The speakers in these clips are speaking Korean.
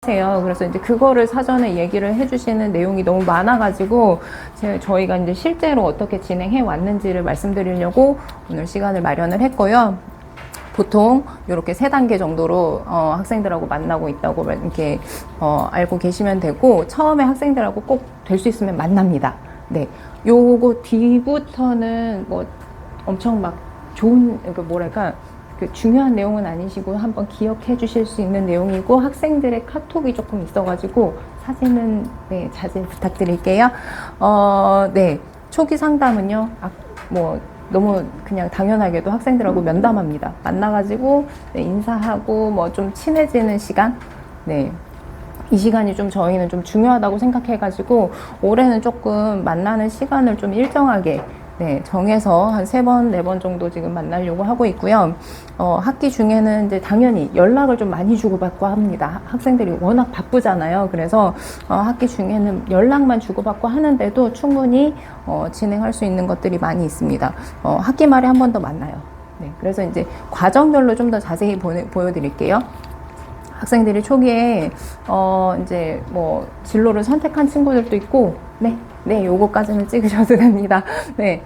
세요. 그래서 이제 그거를 사전에 얘기를 해주시는 내용이 너무 많아가지고 저희가 이제 실제로 어떻게 진행해 왔는지를 말씀드리려고 오늘 시간을 마련을 했고요. 보통 이렇게 3단계 정도로 학생들하고 만나고 있다고 이렇게 알고 계시면 되고, 처음에 학생들하고 꼭 될 수 있으면 만납니다. 네, 요거 뒤부터는 뭐 엄청 막 좋은, 뭐랄까, 그 중요한 내용은 아니시고 한번 기억해 주실 수 있는 내용이고, 학생들의 카톡이 조금 있어가지고 사진은 네, 자제 부탁드릴게요. 네, 초기 상담은요, 뭐 너무 그냥 당연하게도 학생들하고 면담합니다. 만나가지고 네, 인사하고 뭐 좀 친해지는 시간, 네. 이 시간이 좀 저희는 좀 중요하다고 생각해가지고 올해는 조금 만나는 시간을 좀 일정하게 네, 정해서 한 3번, 4번 정도 지금 만나려고 하고 있고요. 학기 중에는 이제 당연히 연락을 좀 많이 주고받고 합니다. 학생들이 워낙 바쁘잖아요. 그래서 학기 중에는 연락만 주고받고 하는데도 충분히 진행할 수 있는 것들이 많이 있습니다. 학기 말에 한 번 더 만나요. 네, 그래서 이제 과정별로 좀 더 자세히 보여드릴게요. 학생들이 초기에 이제 뭐 진로를 선택한 친구들도 있고, 네, 요거까지는 찍으셔도 됩니다. 네,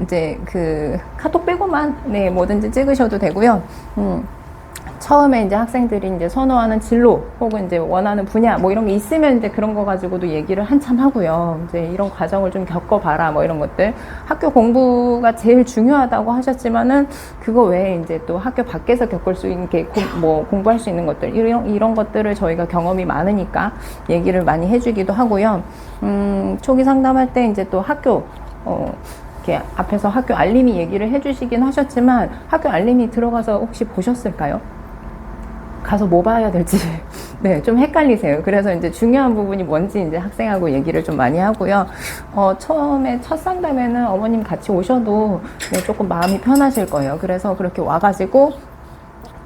이제 그 카톡 빼고만 네, 뭐든지 찍으셔도 되고요. 처음에 이제 학생들이 이제 선호하는 진로 혹은 이제 원하는 분야 뭐 이런 게 있으면 이제 그런 거 가지고도 얘기를 한참 하고요. 이제 이런 과정을 좀 겪어봐라 뭐 이런 것들. 학교 공부가 제일 중요하다고 하셨지만은 그거 외에 이제 또 학교 밖에서 겪을 수 있는 게 뭐 공부할 수 있는 것들 이런 것들을 저희가 경험이 많으니까 얘기를 많이 해주기도 하고요. 초기 상담할 때 이제 또 학교 이렇게 앞에서 학교 알림이 얘기를 해주시긴 하셨지만 학교 알림이 들어가서 혹시 보셨을까요? 가서 뭐 봐야 될지 네, 좀 헷갈리세요. 그래서 이제 중요한 부분이 뭔지 이제 학생하고 얘기를 좀 많이 하고요. 처음에 첫 상담에는 어머님 같이 오셔도 네, 조금 마음이 편하실 거예요. 그래서 그렇게 와가지고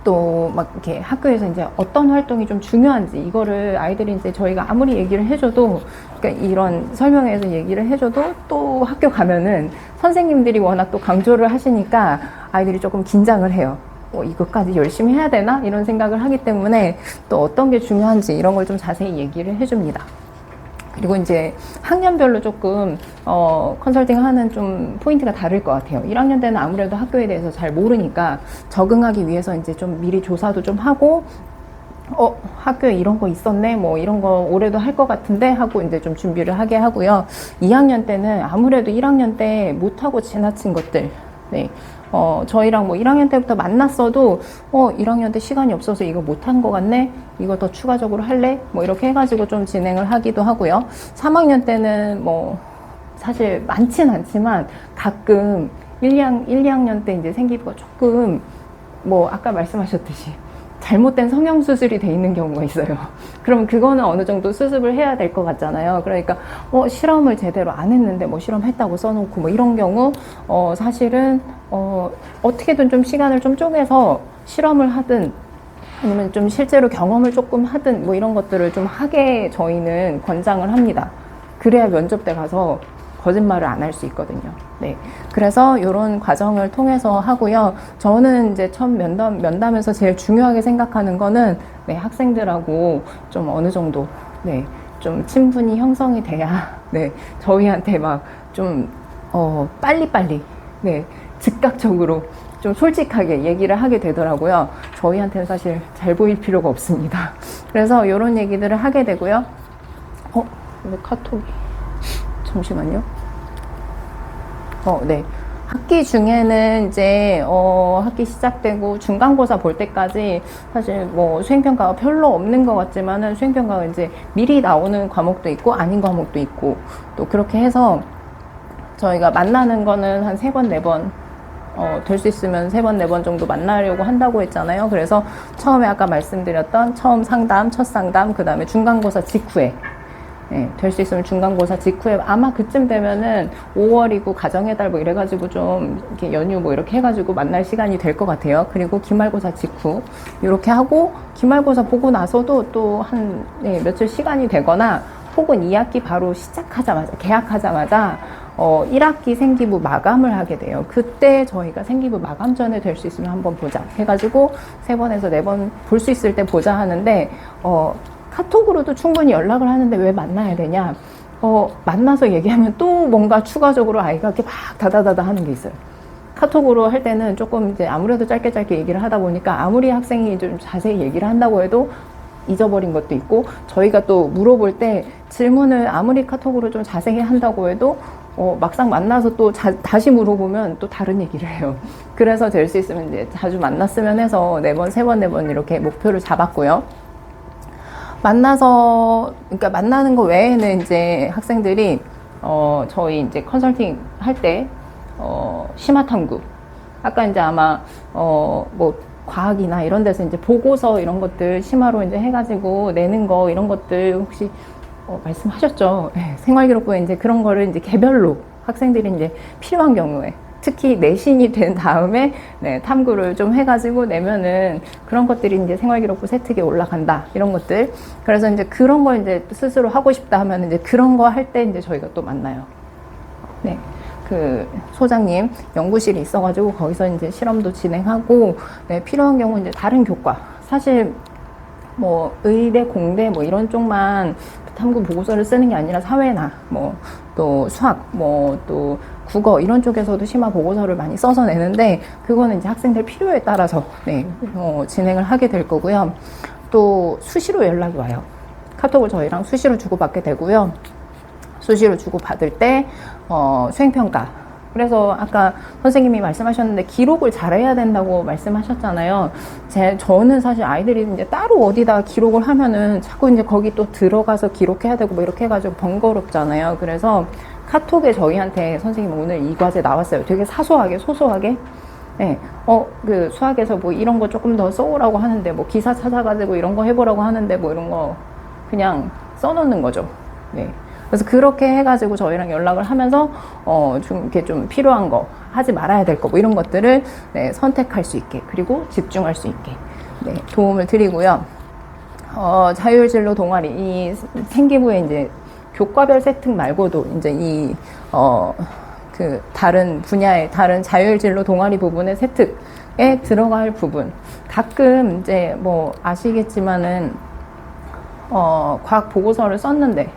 또 막 이렇게 학교에서 이제 어떤 활동이 좀 중요한지 이거를 아이들이 이제 저희가 아무리 얘기를 해줘도, 그러니까 이런 설명회에서 얘기를 해줘도 또 학교 가면은 선생님들이 워낙 또 강조를 하시니까 아이들이 조금 긴장을 해요. 이것까지 열심히 해야 되나? 이런 생각을 하기 때문에 또 어떤 게 중요한지 이런 걸 좀 자세히 얘기를 해줍니다. 그리고 이제 학년별로 조금 컨설팅 하는 좀 포인트가 다를 것 같아요. 1학년 때는 아무래도 학교에 대해서 잘 모르니까 적응하기 위해서 이제 좀 미리 조사도 좀 하고 학교에 이런 거 있었네, 뭐 이런 거 올해도 할 것 같은데 하고 이제 좀 준비를 하게 하고요. 2학년 때는 아무래도 1학년 때 못하고 지나친 것들, 네. 저희랑 뭐 1학년 때부터 만났어도 1학년 때 시간이 없어서 이거 못한 것 같네, 이거 더 추가적으로 할래, 뭐 이렇게 해가지고 좀 진행을 하기도 하고요. 3학년 때는 뭐 사실 많진 않지만 가끔 1, 2학년 때 이제 생기고 조금 뭐 아까 말씀하셨듯이 잘못된 성형수술이 돼 있는 경우가 있어요. 그럼 그거는 어느 정도 수습을 해야 될 것 같잖아요. 그러니까 실험을 제대로 안 했는데 뭐 실험했다고 써놓고 뭐 이런 경우 사실은 어떻게든 좀 시간을 좀 쪼개서 실험을 하든 아니면 좀 실제로 경험을 조금 하든 뭐 이런 것들을 좀 하게 저희는 권장을 합니다. 그래야 면접 때 가서 거짓말을 안 할 수 있거든요. 네. 그래서 이런 과정을 통해서 하고요. 저는 이제 첫 면담에서 제일 중요하게 생각하는 거는 네, 학생들하고 좀 어느 정도 네, 좀 친분이 형성이 돼야 네, 저희한테 막 좀 빨리빨리 네, 즉각적으로 좀 솔직하게 얘기를 하게 되더라고요. 저희한테는 사실 잘 보일 필요가 없습니다. 그래서 이런 얘기들을 하게 되고요. 이거 카톡이 잠시만요. 네. 학기 중에는 이제, 학기 시작되고 중간고사 볼 때까지 사실 뭐 수행평가가 별로 없는 것 같지만은 수행평가가 이제 미리 나오는 과목도 있고 아닌 과목도 있고 또 그렇게 해서 저희가 만나는 거는 한 3번, 4번, 될 수 있으면 3번, 4번 정도 만나려고 한다고 했잖아요. 그래서 처음에 아까 말씀드렸던 처음 상담, 첫 상담, 그 다음에 중간고사 직후에 네, 될 수 있으면 중간고사 직후에 아마 그쯤 되면은 5월이고 가정의 달 뭐 이래가지고 좀 이렇게 연휴 뭐 이렇게 해가지고 만날 시간이 될 것 같아요. 그리고 기말고사 직후 이렇게 하고 기말고사 보고 나서도 또 한 네, 며칠 시간이 되거나 혹은 2학기 바로 시작하자마자 개학하자마자 1학기 생기부 마감을 하게 돼요. 그때 저희가 생기부 마감 전에 될 수 있으면 한번 보자 해가지고 3번에서 4번 볼 수 있을 때 보자 하는데, 카톡으로도 충분히 연락을 하는데 왜 만나야 되냐? 만나서 얘기하면 또 뭔가 추가적으로 아이가 이렇게 막 다다다다 하는 게 있어요. 카톡으로 할 때는 조금 이제 아무래도 짧게 얘기를 하다 보니까 아무리 학생이 좀 자세히 얘기를 한다고 해도 잊어버린 것도 있고, 저희가 또 물어볼 때 질문을 아무리 카톡으로 좀 자세히 한다고 해도 막상 만나서 또 다시 물어보면 또 다른 얘기를 해요. 그래서 될 수 있으면 이제 자주 만났으면 해서 4번, 3번, 4번 이렇게 목표를 잡았고요. 그러니까 만나는 거 외에는 이제 학생들이, 저희 이제 컨설팅 할 때, 심화 탐구. 아까 이제 아마, 뭐, 과학이나 이런 데서 이제 보고서 이런 것들 심화로 이제 해가지고 내는 거 이런 것들 혹시, 말씀하셨죠? 네, 생활기록부에 이제 그런 거를 이제 개별로 학생들이 이제 필요한 경우에 특히 내신이 된 다음에 탐구를 좀 해가지고 내면은 그런 것들이 이제 생활기록부 세특에 올라간다 이런 것들. 그래서 이제 그런 거 이제 스스로 하고 싶다 하면 이제 그런 거 할 때 이제 저희가 또 만나요. 네. 그 소장님 연구실이 있어가지고 거기서 이제 실험도 진행하고, 필요한 경우 이제 다른 교과, 사실 뭐 의대, 공대 뭐 이런 쪽만 탐구 보고서를 쓰는 게 아니라 사회나 뭐 또 수학, 뭐 또 국어 이런 쪽에서도 심화 보고서를 많이 써서 내는데, 그거는 이제 학생들 필요에 따라서 진행을 하게 될 거고요. 또 수시로 연락이 와요. 카톡을 저희랑 수시로 주고받게 되고요. 수시로 주고받을 때 수행평가. 그래서 아까 선생님이 말씀하셨는데 기록을 잘해야 된다고 말씀하셨잖아요. 저는 사실 아이들이 이제 따로 어디다 기록을 하면은 자꾸 이제 거기 또 들어가서 기록해야 되고 뭐 이렇게 해가지고 번거롭잖아요. 그래서 카톡에 저희한테 선생님 오늘 이 과제 나왔어요. 되게 사소하게, 소소하게. 네, 그 수학에서 뭐 이런 거 조금 더 써오라고 하는데, 뭐 기사 찾아가지고 이런 거 해보라고 하는데, 뭐 이런 거 그냥 써놓는 거죠. 네. 그래서 그렇게 해가지고 저희랑 연락을 하면서 좀 이렇게 좀 필요한 거, 하지 말아야 될 거, 뭐 이런 것들을 선택할 수 있게, 그리고 집중할 수 있게 도움을 드리고요. 자율진로 동아리 이 생기부에 이제 교과별 세특 말고도 이제 그 다른 분야의 다른 자율진로 동아리 부분의 세특에 들어갈 부분, 가끔 이제 뭐 아시겠지만은 과학 보고서를 썼는데,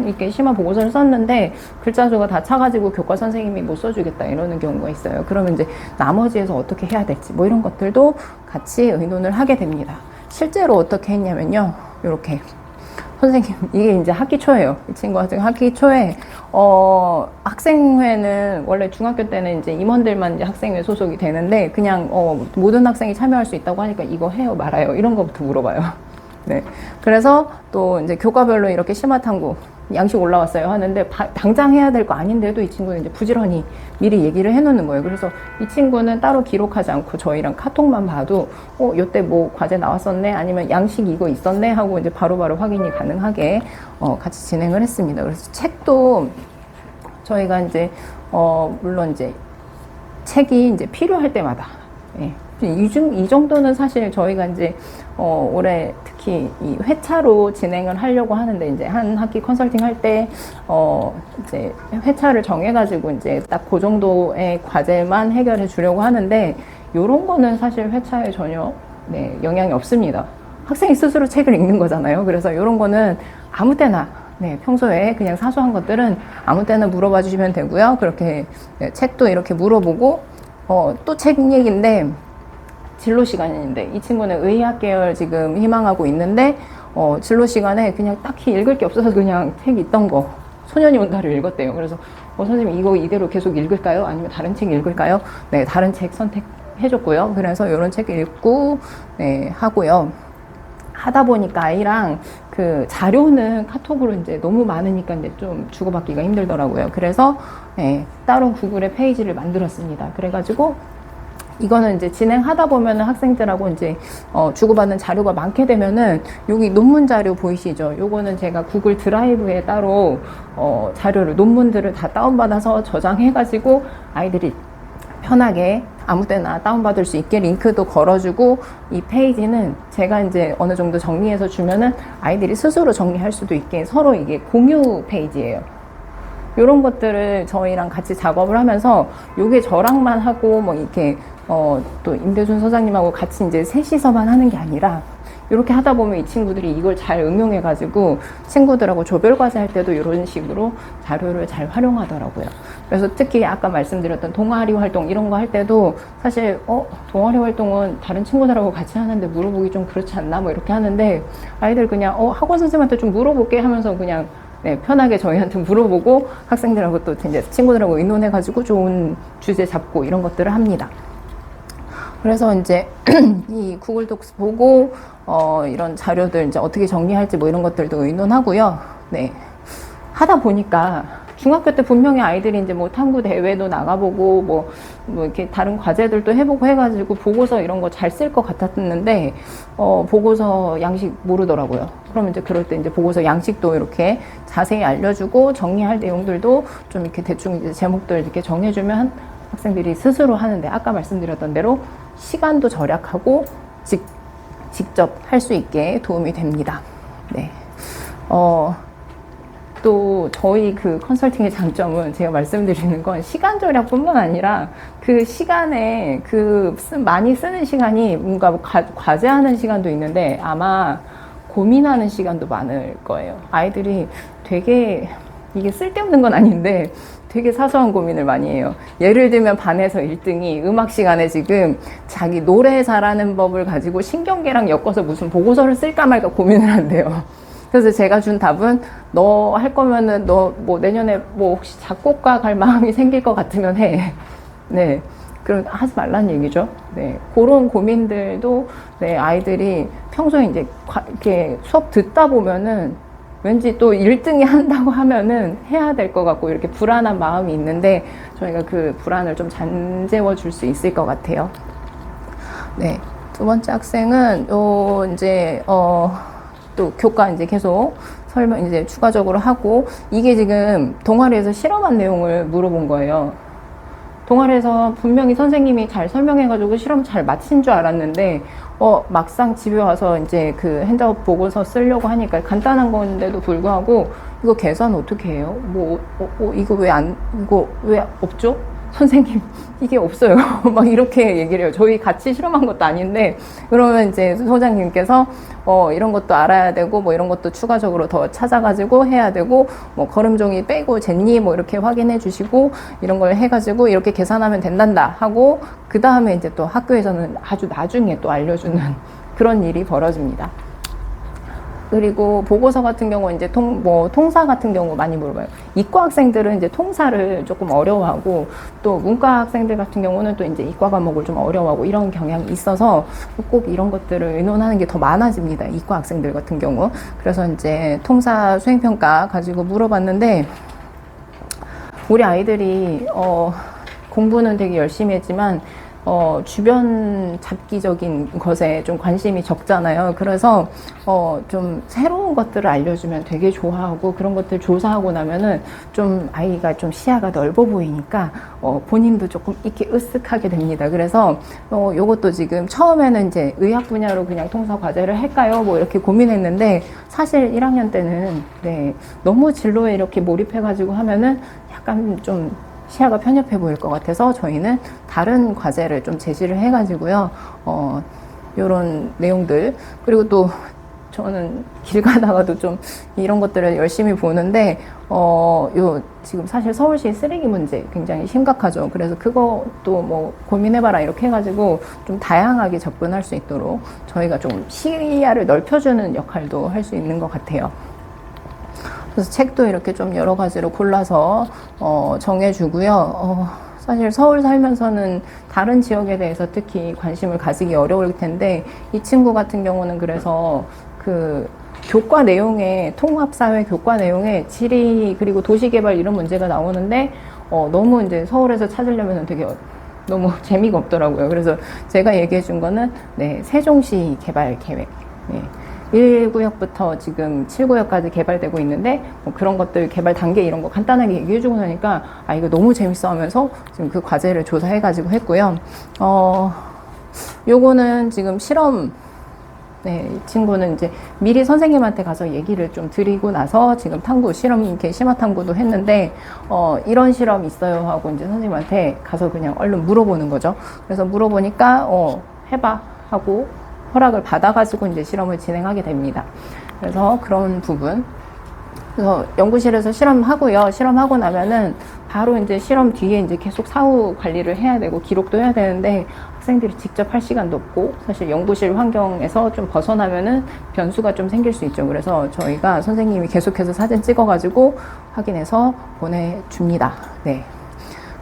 이렇게 심화 보고서를 썼는데 글자 수가 다 차가지고 교과 선생님이 못 써주겠다 이러는 경우가 있어요. 그러면 이제 나머지에서 어떻게 해야 될지 뭐 이런 것들도 같이 의논을 하게 됩니다. 실제로 어떻게 했냐면요, 이렇게 선생님, 이게 이제 학기 초예요. 이 친구가 지금 학기 초에 학생회는 원래 중학교 때는 이제 임원들만 이제 학생회 소속이 되는데, 그냥 모든 학생이 참여할 수 있다고 하니까 이거 해요 말아요 이런 거부터 물어봐요. 네. 그래서 또 이제 교과별로 이렇게 심화 탐구 양식 올라왔어요 하는데, 당장 해야 될 거 아닌데도 이 친구는 이제 부지런히 미리 얘기를 해놓는 거예요. 그래서 이 친구는 따로 기록하지 않고 저희랑 카톡만 봐도 요때 뭐 과제 나왔었네, 아니면 양식 이거 있었네 하고 이제 바로바로 확인이 가능하게 같이 진행을 했습니다. 그래서 책도 저희가 이제 물론 이제 책이 이제 필요할 때마다, 예. 이 정도는 사실 저희가 이제 올해 특히 이 회차로 진행을 하려고 하는데, 이제 한 학기 컨설팅 할 때 이제 회차를 정해가지고 이제 딱 그 정도의 과제만 해결해 주려고 하는데, 요런 거는 사실 회차에 전혀 영향이 없습니다. 학생이 스스로 책을 읽는 거잖아요. 그래서 요런 거는 아무 때나 평소에 그냥 사소한 것들은 아무 때나 물어봐 주시면 되고요. 그렇게 책도 이렇게 물어보고, 또 책 얘기인데, 진로 시간인데 이 친구는 의학 계열 지금 희망하고 있는데, 진로 시간에 그냥 딱히 읽을 게 없어서 그냥 책 있던 거 소년이 온다를 읽었대요. 그래서 선생님 이거 이대로 계속 읽을까요? 아니면 다른 책 읽을까요? 네, 다른 책 선택해줬고요. 그래서 이런 책 읽고 하고요. 하다 보니까 아이랑 그 자료는 카톡으로 이제 너무 많으니까 이제 좀 주고받기가 힘들더라고요. 그래서 따로 구글에 페이지를 만들었습니다. 그래가지고 이거는 이제 진행하다 보면은 학생들하고 이제 주고받는 자료가 많게 되면은, 여기 논문 자료 보이시죠? 요거는 제가 구글 드라이브에 따로 자료를, 논문들을 다 다운받아서 저장해가지고 아이들이 편하게 아무 때나 다운받을 수 있게 링크도 걸어주고, 이 페이지는 제가 이제 어느 정도 정리해서 주면은 아이들이 스스로 정리할 수도 있게 서로 이게 공유 페이지예요. 이런 것들을 저희랑 같이 작업을 하면서 요게 저랑만 하고 뭐 이렇게 또 임대준 소장님하고 같이 이제 셋이서만 하는 게 아니라 이렇게 하다 보면 이 친구들이 이걸 잘 응용해가지고 친구들하고 조별과제 할 때도 이런 식으로 자료를 잘 활용하더라고요. 그래서 특히 아까 말씀드렸던 동아리 활동 이런 거 할 때도 사실 동아리 활동은 다른 친구들하고 같이 하는데 물어보기 좀 그렇지 않나 뭐 이렇게 하는데 아이들 그냥 학원 선생님한테 좀 물어볼게 하면서 그냥 네, 편하게 저희한테 물어보고 학생들하고 또 이제 친구들하고 의논해가지고 좋은 주제 잡고 이런 것들을 합니다. 그래서 이제 이 구글 독스 보고 이런 자료들 이제 어떻게 정리할지 뭐 이런 것들도 의논하고요. 네. 하다 보니까 중학교 때 분명히 아이들이 이제 뭐 탐구 대회도 나가보고 뭐 이렇게 다른 과제들도 해보고 해가지고 보고서 이런 거 잘 쓸 것 같았는데 보고서 양식 모르더라고요. 그러면 이제 그럴 때 이제 보고서 양식도 이렇게 자세히 알려주고 정리할 내용들도 좀 이렇게 대충 이제 제목들 이렇게 정해주면 학생들이 스스로 하는데 아까 말씀드렸던 대로 시간도 절약하고 직접 할 수 있게 도움이 됩니다. 네. 또 저희 그 컨설팅의 장점은 제가 말씀드리는 건 시간 절약뿐만 아니라 그 시간에 많이 쓰는 시간이 뭔가 과제하는 시간도 있는데 아마 고민하는 시간도 많을 거예요. 아이들이 되게 이게 쓸데없는 건 아닌데 되게 사소한 고민을 많이 해요. 예를 들면 반에서 1등이 음악 시간에 지금 자기 노래 잘하는 법을 가지고 신경계랑 엮어서 무슨 보고서를 쓸까 말까 고민을 한대요. 그래서 제가 준 답은 너 할 거면은 너 뭐 내년에 뭐 혹시 작곡가 갈 마음이 생길 것 같으면 해. 네. 그럼 하지 말라는 얘기죠. 네. 그런 고민들도 네, 아이들이 평소에 이제 이렇게 수업 듣다 보면은 왠지 또 1등이 한다고 하면은 해야 될 것 같고 이렇게 불안한 마음이 있는데 저희가 그 불안을 좀 잠재워 줄 수 있을 것 같아요. 네. 두 번째 학생은 이제 또 교과 이제 계속 설명 이제 추가적으로 하고 이게 지금 동아리에서 실험한 내용을 물어본 거예요. 동아리에서 분명히 선생님이 잘 설명해가지고 실험 잘 마친 줄 알았는데 막상 집에 와서 이제 그 핸드아웃 보고서 쓰려고 하니까 간단한 건데도 불구하고 이거 계산 어떻게 해요? 이거 왜 없죠? 선생님 이게 없어요. 막 이렇게 얘기를 해요. 저희 같이 실험한 것도 아닌데 그러면 이제 소장님께서 이런 것도 알아야 되고 뭐 이런 것도 추가적으로 더 찾아가지고 해야 되고 뭐 걸음종이 빼고 쟀니 뭐 이렇게 확인해 주시고 이런 걸 해가지고 이렇게 계산하면 된단다 하고 그 다음에 이제 또 학교에서는 아주 나중에 또 알려주는 그런 일이 벌어집니다. 그리고 보고서 같은 경우 이제 통사 같은 경우 많이 물어봐요. 이과 학생들은 이제 통사를 조금 어려워하고 또 문과 학생들 같은 경우는 또 이제 이과 과목을 좀 어려워하고 이런 경향이 있어서 꼭 이런 것들을 의논하는 게 더 많아집니다. 이과 학생들 같은 경우. 그래서 이제 통사 수행평가 가지고 물어봤는데 우리 아이들이 공부는 되게 열심히 했지만 주변 잡기적인 것에 좀 관심이 적잖아요. 그래서 좀 새로운 것들을 알려주면 되게 좋아하고 그런 것들 조사하고 나면은 좀 아이가 좀 시야가 넓어 보이니까 본인도 조금 이렇게 으쓱하게 됩니다. 그래서 요것도 지금 처음에는 이제 의학 분야로 그냥 통사 과제를 할까요? 뭐 이렇게 고민했는데 사실 1학년 때는 네, 너무 진로에 이렇게 몰입해가지고 하면은 약간 좀 시야가 편협해 보일 것 같아서 저희는 다른 과제를 좀 제시를 해가지고요. 요런 내용들 그리고 또 저는 길 가다가도 좀 이런 것들을 열심히 보는데 지금 사실 서울시 쓰레기 문제 굉장히 심각하죠. 그래서 그것도 뭐 고민해봐라 이렇게 해가지고 좀 다양하게 접근할 수 있도록 저희가 좀 시야를 넓혀주는 역할도 할 수 있는 것 같아요. 그래서 책도 이렇게 좀 여러 가지로 골라서 정해주고요. 사실 서울 살면서는 다른 지역에 대해서 특히 관심을 가지기 어려울 텐데 이 친구 같은 경우는 그래서 그 교과 내용에 통합사회 교과 내용에 지리 그리고 도시개발 이런 문제가 나오는데 너무 이제 서울에서 찾으려면 되게 너무 재미가 없더라고요. 그래서 제가 얘기해 준 거는 네, 세종시 개발 계획. 네. 1구역부터 지금 7구역까지 개발되고 있는데 뭐 그런 것들 개발 단계 이런 거 간단하게 얘기해주고 나니까 이거 너무 재밌어 하면서 지금 그 과제를 조사해가지고 했고요. 요거는 지금 실험 네, 이 친구는 이제 미리 선생님한테 가서 얘기를 좀 드리고 나서 지금 탐구, 실험, 이렇게 심화 탐구도 했는데, 이런 실험 있어요 하고 이제 선생님한테 가서 그냥 얼른 물어보는 거죠. 그래서 물어보니까, 해봐 하고 허락을 받아가지고 이제 실험을 진행하게 됩니다. 그래서 그런 부분. 그래서 연구실에서 실험하고요. 실험하고 나면은 바로 이제 실험 뒤에 이제 계속 사후 관리를 해야 되고 기록도 해야 되는데 학생들이 직접 할 시간도 없고 사실 연구실 환경에서 좀 벗어나면은 변수가 좀 생길 수 있죠. 그래서 저희가 선생님이 계속해서 사진 찍어가지고 확인해서 보내줍니다. 네.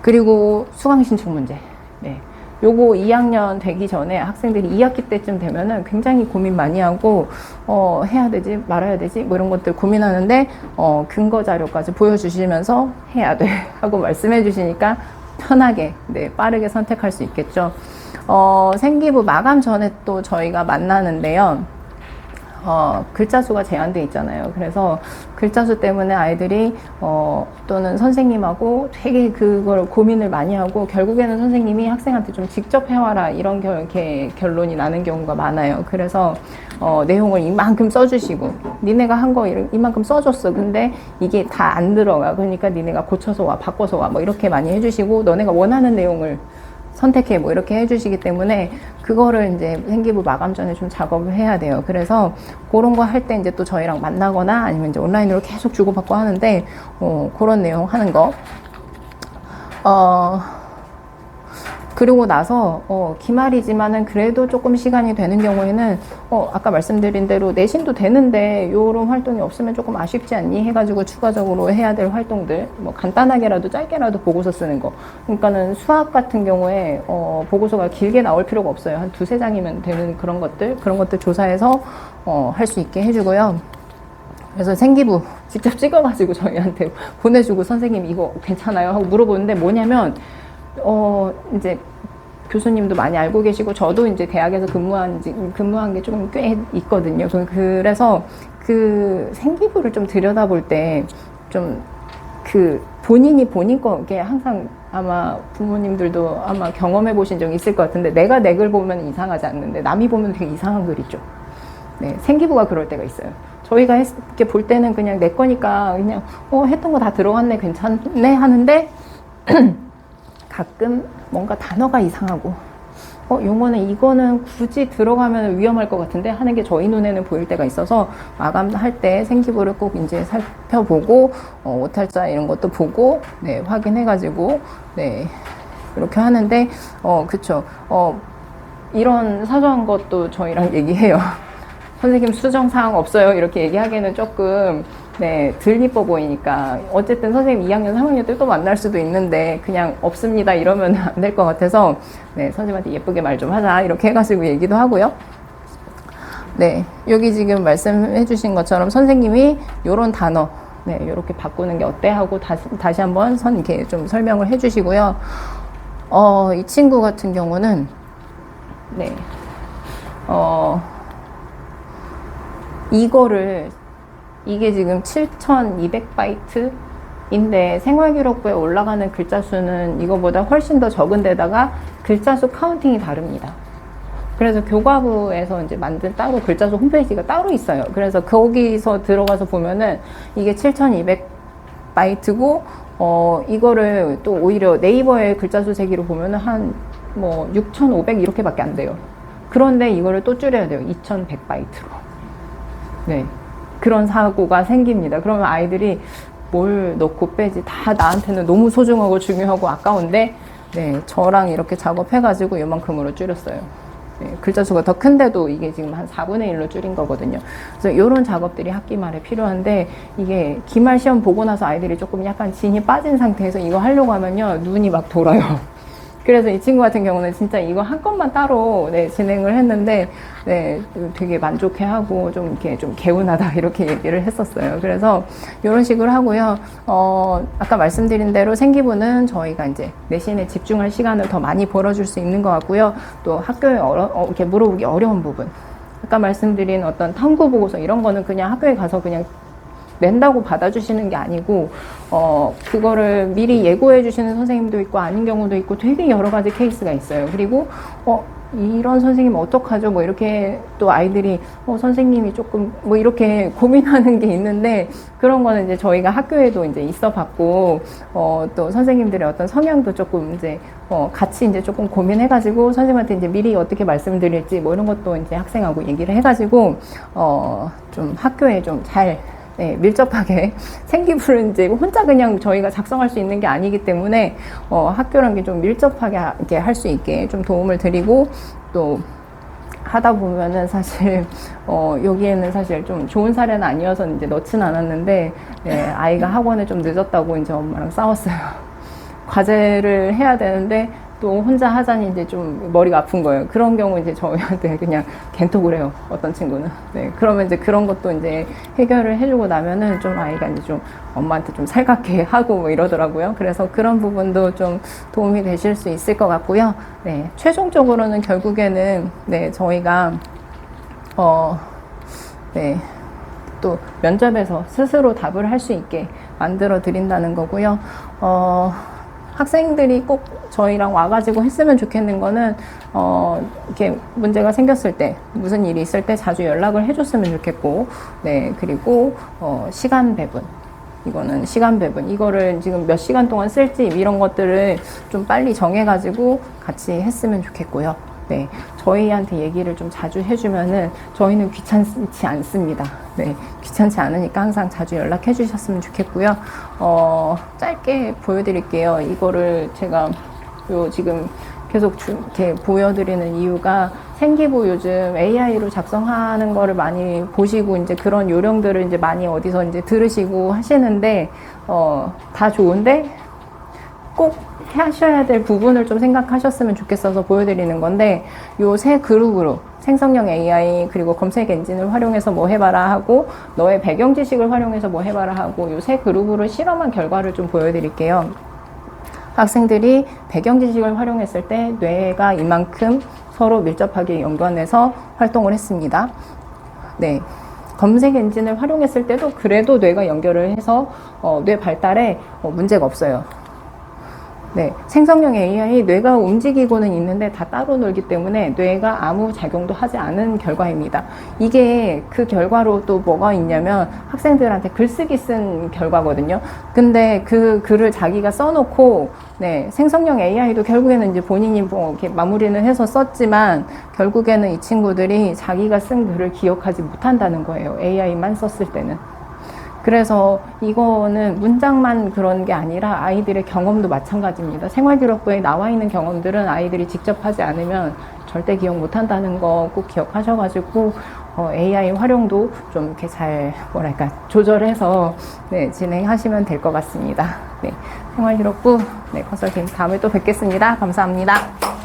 그리고 수강 신청 문제. 네. 요거 2학년 되기 전에 학생들이 2학기 때쯤 되면은 굉장히 고민 많이 하고, 해야 되지, 말아야 되지, 뭐 이런 것들 고민하는데, 근거 자료까지 보여주시면서 해야 돼. 하고 말씀해 주시니까 편하게, 네, 빠르게 선택할 수 있겠죠. 생기부 마감 전에 또 저희가 만나는데요. 글자 수가 제한돼 있잖아요. 그래서 글자 수 때문에 아이들이 또는 선생님하고 되게 그걸 고민을 많이 하고 결국에는 선생님이 학생한테 좀 직접 해와라 이런 결론이 나는 경우가 많아요. 그래서 내용을 이만큼 써주시고 니네가 한 거 이만큼 써줬어. 근데 이게 다 안 들어가. 그러니까 니네가 고쳐서 와, 바꿔서 와, 뭐 이렇게 많이 해주시고 너네가 원하는 내용을 선택해 뭐 이렇게 해주시기 때문에 그거를 이제 생기부 마감 전에 좀 작업을 해야 돼요. 그래서 그런 거 할 때 이제 또 저희랑 만나거나 아니면 이제 온라인으로 계속 주고받고 하는데 그런 내용 하는 거. 그리고 나서 기말이지만은 그래도 조금 시간이 되는 경우에는 아까 말씀드린 대로 내신도 되는데 요런 활동이 없으면 조금 아쉽지 않니 해가지고 추가적으로 해야 될 활동들 뭐 간단하게라도 짧게라도 보고서 쓰는 거. 그러니까는 수학 같은 경우에 보고서가 길게 나올 필요가 없어요. 한 2-3장이면 되는 그런 것들 조사해서 할 수 있게 해주고요. 그래서 생기부 직접 찍어가지고 저희한테 보내주고 선생님 이거 괜찮아요 하고 물어보는데 뭐냐면 이제 교수님도 많이 알고 계시고 저도 이제 대학에서 근무한 게 조금 꽤 있거든요. 그래서 그 생기부를 좀 들여다볼 때 좀 그 본인이 본인 거게 항상 아마 부모님들도 아마 경험해 보신 적 있을 것 같은데 내가 내 글 보면 이상하지 않는데 남이 보면 되게 이상한 글 있죠. 네, 생기부가 그럴 때가 있어요. 저희가 이렇게 볼 때는 그냥 내 거니까 그냥 했던 거 다 들어갔네 괜찮네 하는데 가끔 뭔가 단어가 이상하고 용어는 이거는 굳이 들어가면 위험할 것 같은데 하는 게 저희 눈에는 보일 때가 있어서 마감할 때 생기부를 꼭 이제 살펴보고 오탈자 이런 것도 보고 네, 확인해가지고 네 그렇게 하는데 그쵸 이런 사소한 것도 저희랑 얘기해요. 선생님 수정사항 없어요 이렇게 얘기하기에는 조금 네, 덜 이뻐 보이니까 어쨌든 선생님 2학년 3학년 때 또 만날 수도 있는데 그냥 없습니다 이러면 안 될 것 같아서 네, 선생님한테 예쁘게 말 좀 하자 이렇게 해가지고 얘기도 하고요. 네, 여기 지금 말씀해 주신 것처럼 선생님이 요런 단어 네, 요렇게 바꾸는 게 어때 하고 다시 한번 이렇게 좀 설명을 해 주시고요. 이 친구 같은 경우는 네, 이게 지금 7200바이트인데 생활기록부에 올라가는 글자 수는 이거보다 훨씬 더 적은 데다가 글자 수 카운팅이 다릅니다. 그래서 교과부에서 이제 만든 따로 글자 수 홈페이지가 따로 있어요. 그래서 거기서 들어가서 보면은 이게 7200바이트고 이거를 또 오히려 네이버의 글자 수 세기로 보면은 한 뭐 6500 이렇게밖에 안 돼요. 그런데 이거를 또 줄여야 돼요. 2100바이트로. 네. 그런 사고가 생깁니다. 그러면 아이들이 뭘 넣고 빼지 다 나한테는 너무 소중하고 중요하고 아까운데 네, 저랑 이렇게 작업해가지고 요만큼으로 줄였어요. 네, 글자 수가 더 큰데도 이게 지금 한 4분의 1로 줄인 거거든요. 그래서 이런 작업들이 학기 말에 필요한데 이게 기말 시험 보고 나서 아이들이 조금 약간 진이 빠진 상태에서 이거 하려고 하면요 눈이 막 돌아요. 그래서 이 친구 같은 경우는 진짜 이거 한 건만 따로 네, 진행을 했는데 네, 되게 만족해하고 좀 이렇게 좀 개운하다 이렇게 얘기를 했었어요. 그래서 이런 식으로 하고요. 아까 말씀드린 대로 생기부는 저희가 이제 내신에 집중할 시간을 더 많이 벌어줄 수 있는 것 같고요. 또 학교에 이렇게 물어보기 어려운 부분. 아까 말씀드린 어떤 탐구 보고서 이런 거는 그냥 학교에 가서 그냥 낸다고 받아주시는 게 아니고 그거를 미리 예고해 주시는 선생님도 있고 아닌 경우도 있고 되게 여러 가지 케이스가 있어요. 그리고 이런 선생님 어떡하죠? 뭐 이렇게 또 아이들이 선생님이 조금 뭐 이렇게 고민하는 게 있는데 그런 거는 이제 저희가 학교에도 이제 있어 봤고 또 선생님들의 어떤 성향도 조금 이제 같이 이제 조금 고민해가지고 선생님한테 이제 미리 어떻게 말씀드릴지 뭐 이런 것도 이제 학생하고 얘기를 해가지고 좀 학교에 좀 잘 네, 밀접하게 생기부를 이제 혼자 그냥 저희가 작성할 수 있는 게 아니기 때문에 학교랑 게 좀 밀접하게 할 수 있게 좀 도움을 드리고 또 하다 보면은 사실 여기에는 사실 좀 좋은 사례는 아니어서 이제 넣진 않았는데 네, 아이가 학원에 좀 늦었다고 이제 엄마랑 싸웠어요. 과제를 해야 되는데 또 혼자 하자니 이제 좀 머리가 아픈 거예요. 그런 경우 이제 저희한테 그냥 겐톡을 해요. 어떤 친구는. 네. 그러면 이제 그런 것도 이제 해결을 해주고 나면은 좀 아이가 이제 좀 엄마한테 좀 살갑게 하고 뭐 이러더라고요. 그래서 그런 부분도 좀 도움이 되실 수 있을 것 같고요. 네. 최종적으로는 결국에는 네, 저희가 네. 또 면접에서 스스로 답을 할 수 있게 만들어 드린다는 거고요. 학생들이 꼭 저희랑 와가지고 했으면 좋겠는 거는 이렇게 문제가 생겼을 때 무슨 일이 있을 때 자주 연락을 해줬으면 좋겠고 네 그리고 시간 배분 이거는 시간 배분 이거를 지금 몇 시간 동안 쓸지 이런 것들을 좀 빨리 정해가지고 같이 했으면 좋겠고요. 네, 저희한테 얘기를 좀 자주 해주면은 저희는 귀찮지 않습니다. 네, 귀찮지 않으니까 항상 자주 연락해 주셨으면 좋겠고요. 짧게 보여드릴게요. 이거를 제가 지금 계속 이렇게 보여드리는 이유가 생기부 요즘 AI로 작성하는 거를 많이 보시고 이제 그런 요령들을 이제 많이 어디서 이제 들으시고 하시는데 다 좋은데 꼭 하셔야 될 부분을 좀 생각하셨으면 좋겠어서 보여드리는 건데 요 세 그룹으로 생성형 AI 그리고 검색 엔진을 활용해서 뭐 해봐라 하고 너의 배경 지식을 활용해서 뭐 해봐라 하고 요 세 그룹으로 실험한 결과를 좀 보여드릴게요. 학생들이 배경 지식을 활용했을 때 뇌가 이만큼 서로 밀접하게 연관해서 활동을 했습니다. 네. 검색 엔진을 활용했을 때도 그래도 뇌가 연결을 해서 뇌 발달에 문제가 없어요. 네, 생성형 AI 뇌가 움직이고는 있는데 다 따로 놀기 때문에 뇌가 아무 작용도 하지 않은 결과입니다. 이게 그 결과로 또 뭐가 있냐면 학생들한테 글쓰기 쓴 결과거든요. 근데 그 글을 자기가 써놓고 네, 생성형 AI도 결국에는 이제 본인이 뭐 이렇게 마무리는 해서 썼지만 결국에는 이 친구들이 자기가 쓴 글을 기억하지 못한다는 거예요. AI만 썼을 때는. 그래서 이거는 문장만 그런 게 아니라 아이들의 경험도 마찬가지입니다. 생활기록부에 나와 있는 경험들은 아이들이 직접 하지 않으면 절대 기억 못 한다는 거 꼭 기억하셔가지고 AI 활용도 좀 이렇게 잘 뭐랄까 조절해서 네, 진행하시면 될 것 같습니다. 네, 생활기록부 네, 컨설팅 다음에 또 뵙겠습니다. 감사합니다.